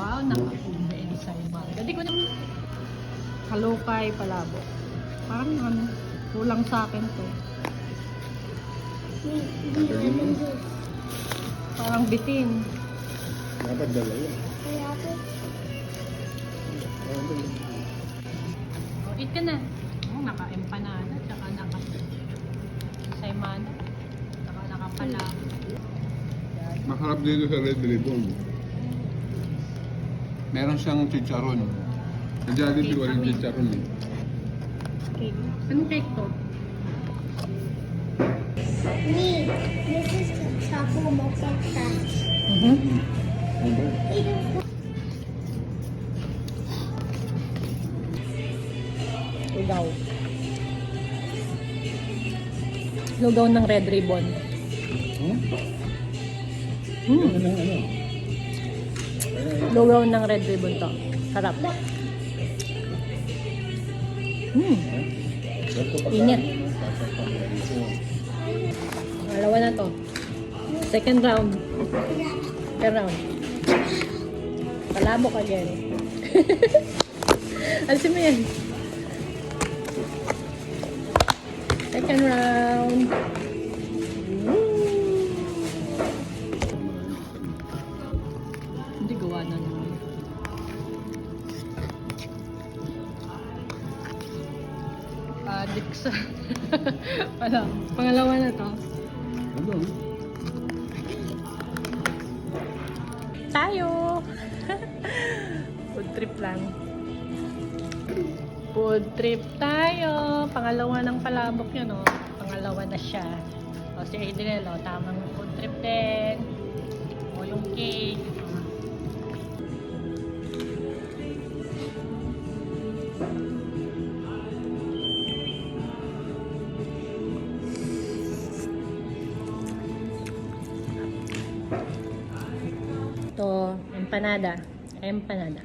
Wow, nakakuha sa iba. Dati ko naman kalukay palabo. Parang ano, kulang sa akin to. Parang bitin. Dapat dalawa. Oh, eat ka na. Oh, naka-empanada, tsaka naka-saymada, tsaka naka-palabo. Masarap dito sa Red Ribbon. Meron siyang chicharon. Sa Jollibee walang chicharon eh. Cake. Anong cake to? Me, this is chocolate mocha touch. Ano ba? Lugaw. Lugaw ng Red Ribbon. Ano? Lugaw ng Red Ribbon to. Sarap. Init. Dalawa na to. Second round. Second round. Palabok again. Alisin mo yan. Second round. Hindi gawa na naman. Adik sa... Wala. Pangalawa na to. Ano? Tayo! Food trip lang. Food trip tayo! Pangalawa ng palabok yun, oh. Pangalawa na siya. O, si Adriel, oh, tamang food trip din. O, yung cake. Ito, empanada. Empanada.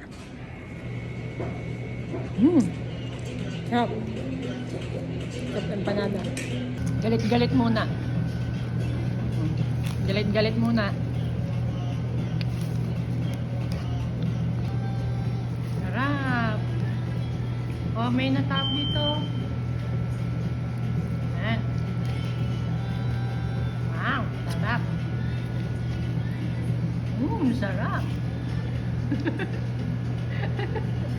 Sarap. Sarap empanada. Galit-galit muna. Galit-galit muna. Sarap. Oh, may natap dito. Ayan. Wow, sarap. Sarap.